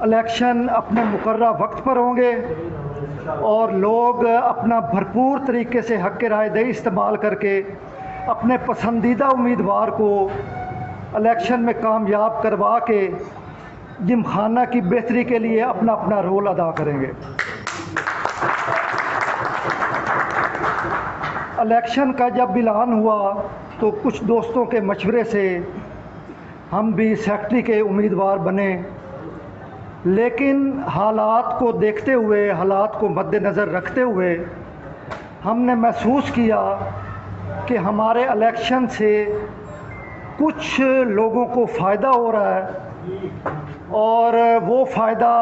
Election अपने मुकर्रर वक्त पर होंगे और लोग अपना भरपूर तरीके से हक़ राय दही इस्तेमाल करके अपने पसंदीदा उम्मीदवार को इलेक्शन में कामयाब करवा के जिमखाना की बेहतरी के लिए अपना अपना रोल अदा करेंगे। इलेक्शन का जब ऐलान हुआ तो कुछ दोस्तों के मशवरे से हम भी सेक्रेटरी के उम्मीदवार बने, लेकिन हालात को देखते हुए, हालात को मद्देनज़र रखते हुए हमने महसूस किया कि हमारे इलेक्शन से कुछ लोगों को फ़ायदा हो रहा है और वो फ़ायदा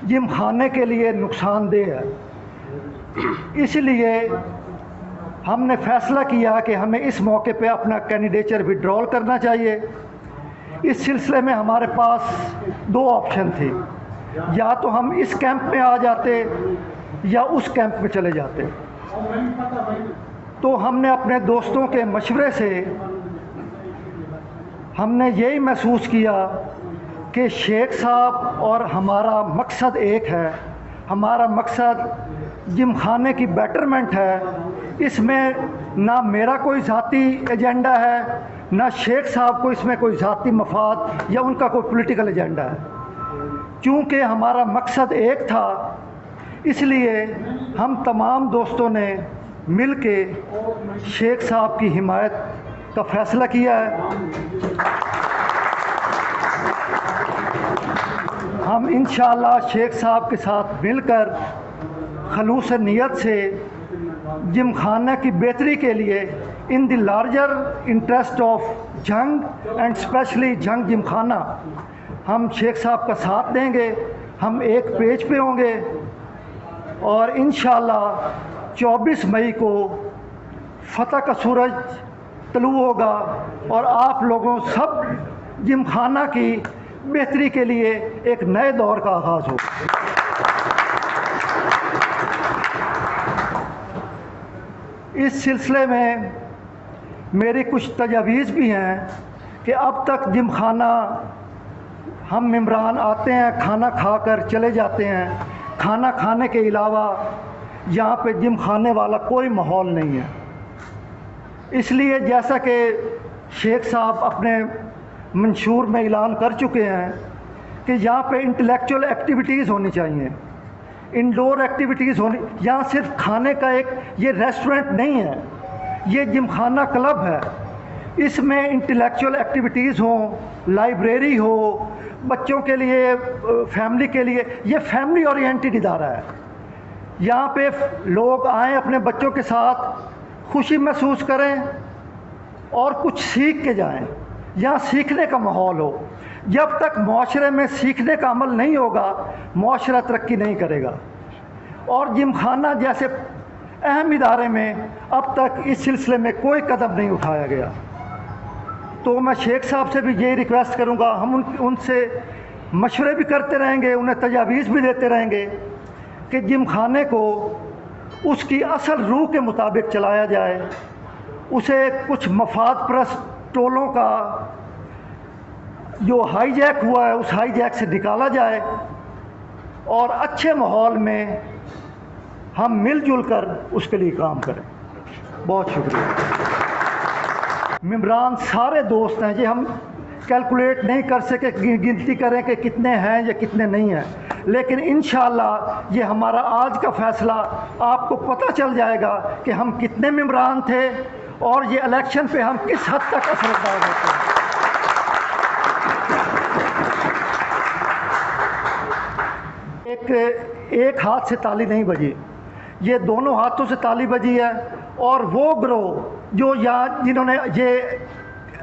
जिमखाने के लिए नुकसानदेह है। इसलिए हमने फ़ैसला किया कि हमें इस मौके पे अपना कैंडिडेचर विड्रॉल करना चाहिए। इस सिलसिले में हमारे पास दो ऑप्शन थे, या तो हम इस कैंप में आ जाते या उस कैंप में चले जाते। तो हमने अपने दोस्तों के मशवरे से हमने यही महसूस किया कि शेख साहब और हमारा मकसद एक है। हमारा मकसद जिमखाने की बेटरमेंट है। इसमें ना मेरा कोई ज़ाती एजेंडा है, ना शेख साहब को इसमें कोई ज़ाती मफाद या उनका कोई पॉलिटिकल एजेंडा है। चूँकि हमारा मकसद एक था, इसलिए हम तमाम दोस्तों ने मिल के शेख साहब की हिमायत का फ़ैसला किया है। हम इंशाअल्लाह शेख साहब के साथ मिलकर खलूस नीयत से जिमखाना की बेहतरी के लिए in the larger interest of जंग एंड स्पेशली जंग जिमखाना हम शेख साहब का साथ देंगे। हम एक पेज पे होंगे और इंशाअल्लाह 24 मई को फतह का सूरज तलू होगा और आप लोगों सब जिमखाना की बेहतरी के लिए एक नए दौर का आगाज़ होगा। इस सिलसिले में मेरी कुछ तजावीज़ भी हैं कि अब तक जिमखाना हम मेंबरान आते हैं, खाना खाकर चले जाते हैं। खाना खाने के अलावा यहाँ पे जिमखाने वाला कोई माहौल नहीं है। इसलिए जैसा कि शेख साहब अपने मंशूर में ऐलान कर चुके हैं कि यहाँ पे इंटेलेक्चुअल एक्टिविटीज़ होनी चाहिए, इंडोर एक्टिविटीज़ होनी। यहाँ सिर्फ खाने का एक ये रेस्टोरेंट नहीं है, ये जिमखाना क्लब है। इसमें इंटेलेक्चुअल एक्टिविटीज़ हो, लाइब्रेरी हो, बच्चों के लिए, फैमिली के लिए, ये फैमिली ओरिएंटेड इदारा है। यहाँ पे लोग आएँ, अपने बच्चों के साथ खुशी महसूस करें और कुछ सीख के जाएं। यहाँ सीखने का माहौल हो। जब तक माशरे में सीखने का अमल नहीं होगा, माशरा तरक्की नहीं करेगा। और जिमखाना जैसे अहम इदारे में अब तक इस सिलसिले में कोई कदम नहीं उठाया गया। तो मैं शेख साहब से भी यही रिक्वेस्ट करूँगा, हम उनसे मशवरे भी करते रहेंगे, उन्हें तजावीज़ भी देते रहेंगे कि जिमखाने को उसकी असल रूह के मुताबिक चलाया जाए। उसे कुछ मफाद परस्त टोलों का जो हाईजैक हुआ है, उस हाईजैक से निकाला जाए और अच्छे माहौल में हम मिलजुल कर उसके लिए काम करें। बहुत शुक्रिया। मेंबरान सारे दोस्त हैं जी, हम कैलकुलेट नहीं कर सके, गिनती करें कि कितने हैं या कितने नहीं हैं, लेकिन इंशाअल्लाह ये हमारा आज का फ़ैसला आपको पता चल जाएगा कि हम कितने मेंबरान थे और ये इलेक्शन पे हम किस हद तक असरदार होते हैं। एक हाथ से ताली नहीं बजी, ये दोनों हाथों से ताली बजी है। और वो ग्रोह जो यहाँ जिन्होंने ये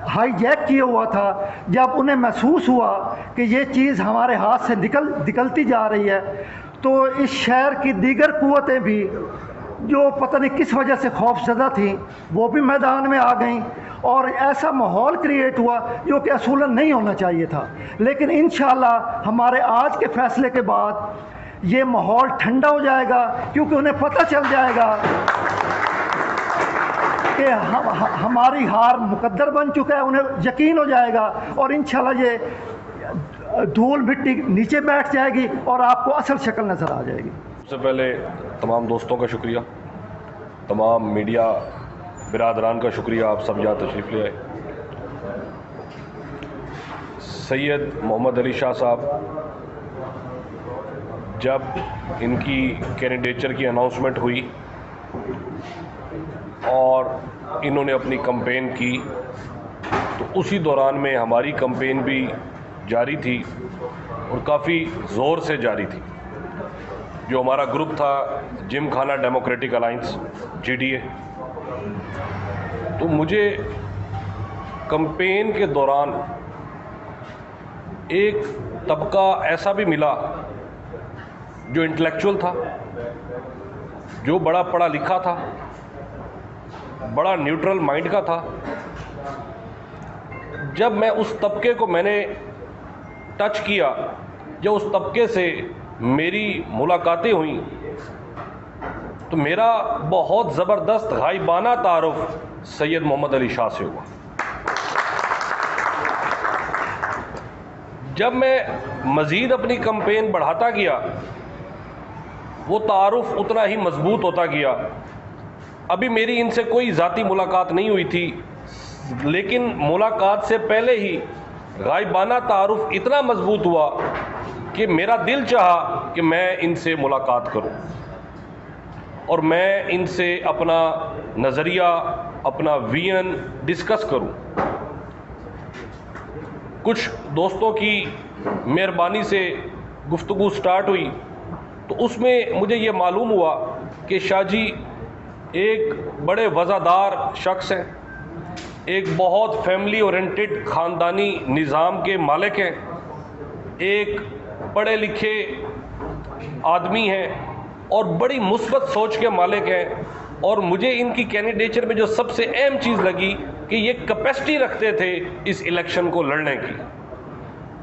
हाईजैक किया हुआ था, जब उन्हें महसूस हुआ कि ये चीज़ हमारे हाथ से निकलती जा रही है, तो इस शहर की दीगर कुव्वतें भी जो पता नहीं किस वजह से खौफज़दा थी, वो भी मैदान में आ गईं और ऐसा माहौल क्रिएट हुआ जो कि असूलन नहीं होना चाहिए था। लेकिन इंशाअल्लाह हमारे आज के फ़ैसले के बाद ये माहौल ठंडा हो जाएगा, क्योंकि उन्हें पता चल जाएगा कि हमारी हार मुकद्दर बन चुका है। उन्हें यकीन हो जाएगा और इंशाअल्लाह ये धूल मिट्टी नीचे बैठ जाएगी और आपको असल शक्ल नज़र आ जाएगी। सबसे पहले तमाम दोस्तों का शुक्रिया, तमाम मीडिया बिरादरान का शुक्रिया, आप सब यहाँ तशरीफ़ ले आए। सैयद मोहम्मद अली शाह साहब, जब इनकी कैंडिडेचर की अनाउंसमेंट हुई और इन्होंने अपनी कैंपेन की, तो उसी दौरान में हमारी कैंपेन भी जारी थी और काफ़ी ज़ोर से जारी थी। जो हमारा ग्रुप था जिम खाना डेमोक्रेटिक अलायंस GDA, तो मुझे कैंपेन के दौरान एक तबका ऐसा भी मिला जो इंटेलेक्चुअल था, जो बड़ा पढ़ा लिखा था, बड़ा न्यूट्रल माइंड का था। जब मैं उस तबके को मैंने टच किया, जब उस तबके से मेरी मुलाकातें हुई, तो मेरा बहुत ज़बरदस्त गायबाना तारुफ सैयद मोहम्मद अली शाह से हुआ। जब मैं मज़ीद अपनी कैंपेन बढ़ाता गया, वो तारुफ उतना ही मजबूत होता गया। अभी मेरी इनसे कोई ज़ाती मुलाकात नहीं हुई थी, लेकिन मुलाकात से पहले ही गायबाना तारुफ इतना मजबूत हुआ कि मेरा दिल चाहा कि मैं इनसे मुलाकात करूं और मैं इनसे अपना नज़रिया, अपना विजन डिस्कस करूं। कुछ दोस्तों की मेहरबानी से गुफ्तगू स्टार्ट हुई, तो उसमें मुझे ये मालूम हुआ कि शाह जी एक बड़े वज़ादार शख्स हैं, एक बहुत फैमिली ओरिएंटेड ख़ानदानी निज़ाम के मालिक हैं, एक पढ़े लिखे आदमी हैं और बड़ी मुस्बत सोच के मालिक हैं। और मुझे इनकी कैंडिडेचर में जो सबसे अहम चीज़ लगी कि ये कैपेसिटी रखते थे इस इलेक्शन को लड़ने की,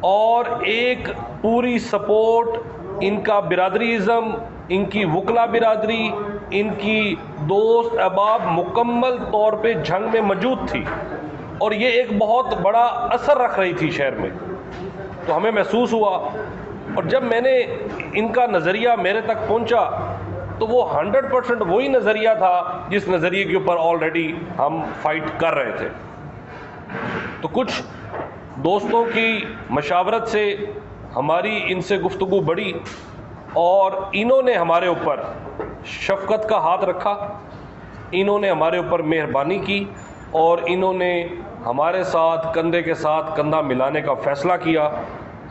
और एक पूरी सपोर्ट इनका बिरादरीज़म, इनकी वकला बिरादरी, इनकी दोस्त अहबाब मुकम्मल तौर पे जंग में मौजूद थी और ये एक बहुत बड़ा असर रख रही थी शहर में। तो हमें महसूस हुआ, और जब मैंने इनका नज़रिया मेरे तक पहुंचा, तो वो 100% वही नज़रिया था जिस नज़रिए के ऊपर ऑलरेडी हम फाइट कर रहे थे। तो कुछ दोस्तों की मशावरत से हमारी इनसे गुफ्तगू बढ़ी और इन्होंने हमारे ऊपर शफ़क़त का हाथ रखा, इन्होंने हमारे ऊपर मेहरबानी की और इन्होंने हमारे साथ कंधे के साथ कंधा मिलाने का फ़ैसला किया।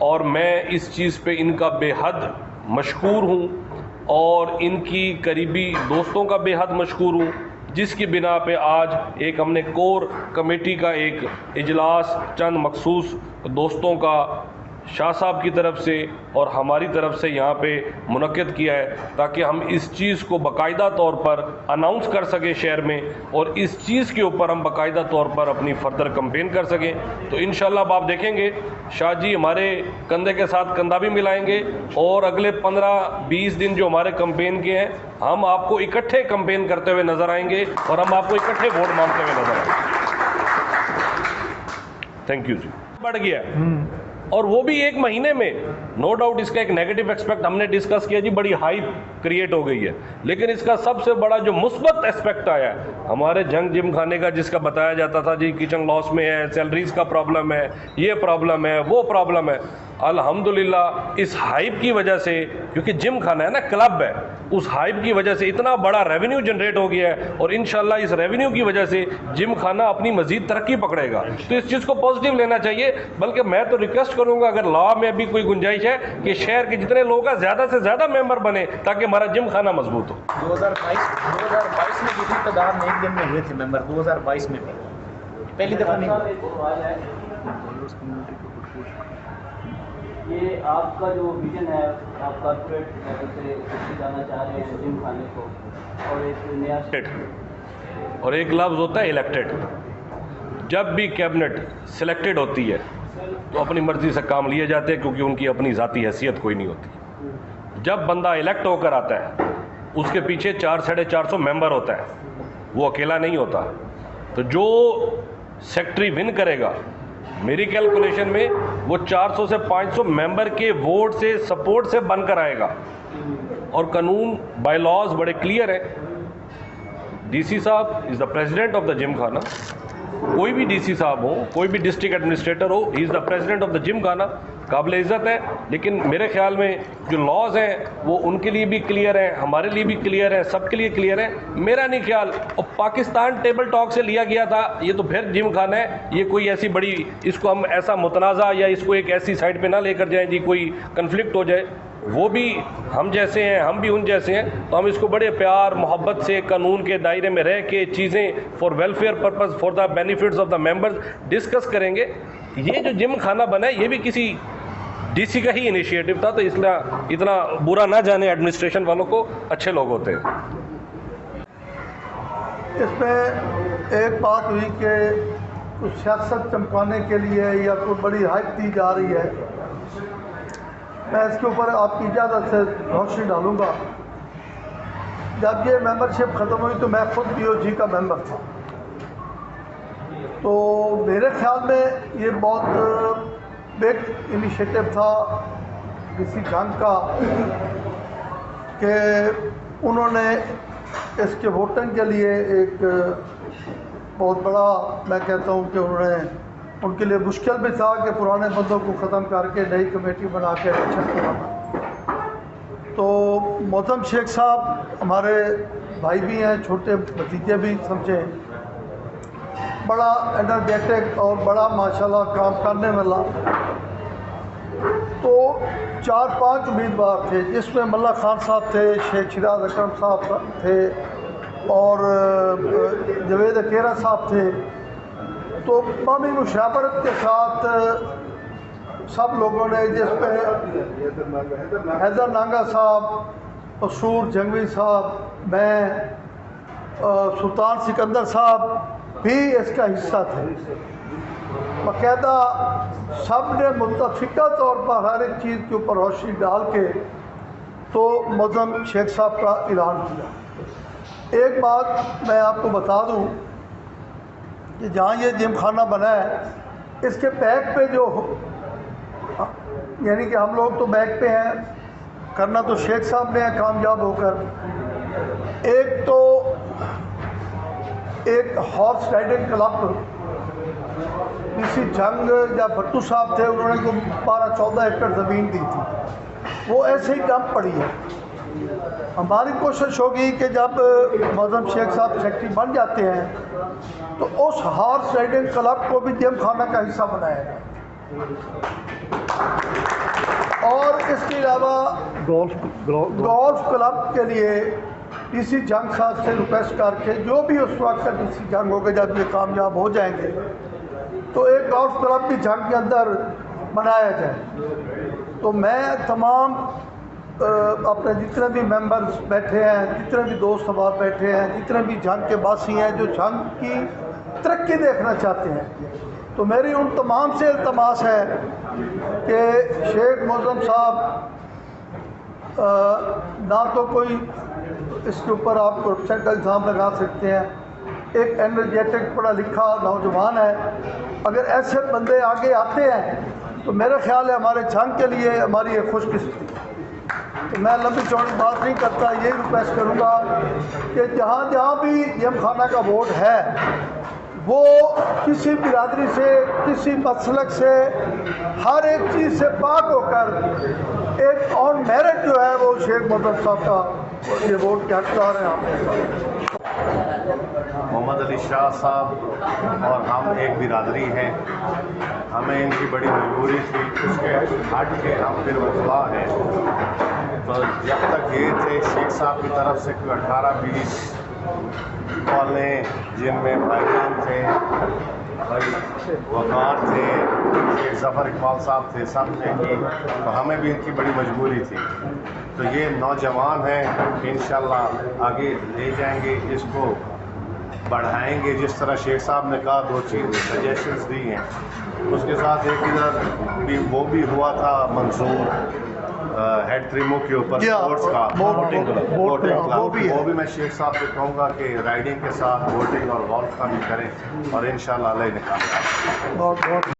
और मैं इस चीज़ पे इनका बेहद मशकूर हूँ और इनकी करीबी दोस्तों का बेहद मशकूर हूँ, जिसकी बिना पे आज एक हमने कोर कमेटी का एक इजलास चंद मखसूस दोस्तों का शाह साहब की तरफ से और हमारी तरफ से यहाँ पे मुनक्किद किया है, ताकि हम इस चीज़ को बाकायदा तौर पर अनाउंस कर सकें शहर में और इस चीज़ के ऊपर हम बाकायदा तौर पर अपनी फर्दर कैंपेन कर सकें। तो इंशाल्लाह अब आप देखेंगे शाह जी हमारे कंधे के साथ कंधा भी मिलाएंगे और अगले 15-20 दिन जो हमारे कैंपेन के हैं, हम आपको इकट्ठे कैंपेन करते हुए नज़र आएंगे और हम आपको इकट्ठे वोट मांगते हुए नजर आएंगे। थैंक यू जी। बढ़ गया और वो भी एक महीने में, नो डाउट इसका एक नेगेटिव एस्पेक्ट हमने डिस्कस किया जी, बड़ी हाइप क्रिएट हो गई है, लेकिन इसका सबसे बड़ा जो मुस्बत एस्पेक्ट आया है हमारे जंग जिम खाने का, जिसका बताया जाता था जी किचन लॉस में है, सैलरीज का प्रॉब्लम है, ये प्रॉब्लम है, वो प्रॉब्लम है, अल्हम्दुलिल्लाह इस हाइप की वजह से, क्योंकि जिम खाना है ना, क्लब है, उस हाइप की वजह से इतना बड़ा रेवेन्यू जनरेट हो गया है और इंशाल्लाह इस रेवेन्यू की वजह से जिम खाना अपनी मजीद तरक्की पकड़ेगा। तो इस चीज़ को पॉजिटिव लेना चाहिए। बल्कि मैं तो रिक्वेस्ट करूंगा, अगर लॉ में भी कोई गुंजाइश है कि शहर के जितने लोग हैं ज़्यादा से ज़्यादा मेंबर बने ताकि हमारा जिम खाना मजबूत हो। 2022 में जितनी तादाद में एक दिन में हुए थे मेंबर, 2022 में भी पहली दफ़ा नहीं। ये आपका जो विजन है, आप कॉर्पोरेट लेवल से लेके जाना चाह रहे हैं जिम खाने को, और एक नया और एक लफ्ज़ होता है इलेक्टेड। जब भी कैबिनेट सिलेक्टेड होती है तो अपनी मर्ज़ी से काम लिए जाते हैं, क्योंकि उनकी अपनी ज़ाती हैसियत कोई नहीं होती। जब बंदा इलेक्ट होकर आता है उसके पीछे 400-450 मेंबर होता है, वो अकेला नहीं होता। तो जो सेक्रेटरी विन करेगा, मेरी कैलकुलेशन में वो 400 से 500 मेंबर के वोट से, सपोर्ट से बनकर आएगा। और कानून बाय लॉज बड़े क्लियर है। डीसी साहब is the president of the gym खाना। कोई भी डीसी साहब हो, कोई भी डिस्ट्रिक्ट एडमिनिस्ट्रेटर हो, he is the president of the gym खाना। काबिल इज़्ज़त है, लेकिन मेरे ख्याल में जो लॉज हैं वो उनके लिए भी क्लियर हैं, हमारे लिए भी क्लियर है, सबके लिए क्लियर है। मेरा नहीं ख्याल, और पाकिस्तान टेबल टॉक से लिया गया था, ये तो फिर जिम खाना है। ये कोई ऐसी बड़ी, इसको हम ऐसा मुतनाज़ा या इसको एक ऐसी साइड पे ना लेकर जाएं जी कोई कन्फ्लिक्ट हो जाए। वो भी हम जैसे हैं, हम भी उन जैसे हैं, तो हम इसको बड़े प्यार मोहब्बत से कानून के दायरे में रह के चीज़ें for welfare purpose, for the benefits of the members discuss करेंगे। ये जो जिम खाना बना है ये भी किसी डीसी का ही इनिशिएटिव था, तो इसलिए इतना बुरा ना जाने एडमिनिस्ट्रेशन वालों को, अच्छे लोग होते हैं। इसमें एक बात हुई कि कुछ सियासत चमकाने के लिए या कोई बड़ी हाइप दी जा रही है। मैं इसके ऊपर आपकी इजाज़त से रोशनी डालूँगा। जब ये मेंबरशिप ख़त्म हुई तो मैं खुद BOG का मेंबर था, तो मेरे ख्याल में ये बहुत बिग इनिशिएटिव था किसी जंग का कि उन्होंने इसके वोटिंग के लिए एक बहुत बड़ा, मैं कहता हूँ कि उन्होंने, उनके लिए मुश्किल भी था कि पुराने बंदों को ख़त्म करके नई कमेटी बना के इलेक्शन कराना। तो मोहतरम शेख साहब हमारे भाई भी हैं, छोटे भतीजे भी समझें, बड़ा एनर्जेटिक और बड़ा माशाल्लाह काम करने वाला। तो 4-5 उम्मीदवार थे, जिसमें मल्ला खान साहब थे, शेख शिराज अकरम साहब थे और जवेद अकेरा साहब थे। तो मामी मुशावरत के साथ सब लोगों ने, जिसमें हैदर नांगा साहब, असूर जंगवी साहब, मैं, सुल्तान सिकंदर साहब भी इसका हिस्सा थे। बाकायदा सब ने मुत्तफ़िका तौर पर हर एक चीज़ के ऊपर रोशनी डाल के तो मोहतरम शेख साहब का ऐलान किया। एक बात मैं आपको बता दूं कि जहाँ ये जिम खाना बना है, इसके बैक पे जो, यानी कि हम लोग तो बैक पे हैं, करना तो शेख साहब ने है कामयाब होकर। एक तो एक हॉर्स राइडिंग क्लब किसी जंग या भट्टू साहब थे, उन्होंने को 12-14 एकड़ ज़मीन दी थी, वो ऐसे ही डंप पड़ी है। हमारी कोशिश होगी कि जब मोहतरम शेख साहब सेक्रेटरी बन जाते हैं तो उस हॉर्स राइडिंग क्लब को भी जिम खाना का हिस्सा बनाया जाए। और इसके अलावा गोल्फ क्लब के लिए इसी जंग साहब से रिक्वेस्ट करके, जो भी उस वक्त का इसी जंग होगा, जब ये कामयाब हो जाएंगे तो एक गोल्फ क्लब भी जंग के अंदर बनाया जाए। तो मैं तमाम अपने जितने भी मेंबर्स बैठे हैं, जितने भी दोस्त अहबाब बैठे हैं, जितने भी जंग के वासी हैं जो जंग की तरक्की देखना चाहते हैं, तो मेरी उन तमाम से इल्तमास है कि शेख मोहतरम साहब ना तो कोई इसके ऊपर आप करप्शन का इल्ज़ाम लगा सकते हैं, एक एनर्जेटिक पढ़ा लिखा नौजवान है, अगर ऐसे बंदे आगे आते हैं तो मेरा ख्याल है हमारे जंग के लिए हमारी एक खुशकिस्मती। तो मैं लंबी चौड़ी बात नहीं करता, यही रिक्वेस्ट करूँगा कि जहाँ जहाँ भी जिम खाना का वोट है वो किसी बिरादरी से, किसी मसलक से, हर एक चीज़ से पाक होकर एक ऑन मेरिट जो है वो शेख मोहम्मद साहब का ये वोट के हकदार हैं। आप मोहम्मद अली शाह साहब और हम एक बिरादरी हैं, हमें इनकी बड़ी मजबूरी थी, उसके हट के हम फिर मुखला हैं। तो जब तक ये थे शेख साहब की तरफ से 18-20 कॉले जिनमें भाईजान थे, वकार थे, शेख ज़फ़र इकबाल साहब थे, सब ने की, तो हमें भी इनकी बड़ी मजबूरी थी। तो ये नौजवान हैं, इंशाल्लाह आगे ले जाएंगे, इसको बढ़ाएंगे। जिस तरह शेख साहब ने कहा, 2-3 सजेशंस दी हैं, उसके साथ एक इधर भी वो भी हुआ था मंजूर हेड ट्रिमो के ऊपर स्पोर्ट्स का वोटिंग क्लब, वो भी मैं शेख साहब से कहूँगा कि राइडिंग के साथ वोटिंग और गोल्फ का भी करें और इंशाल्लाह अल्लाह ने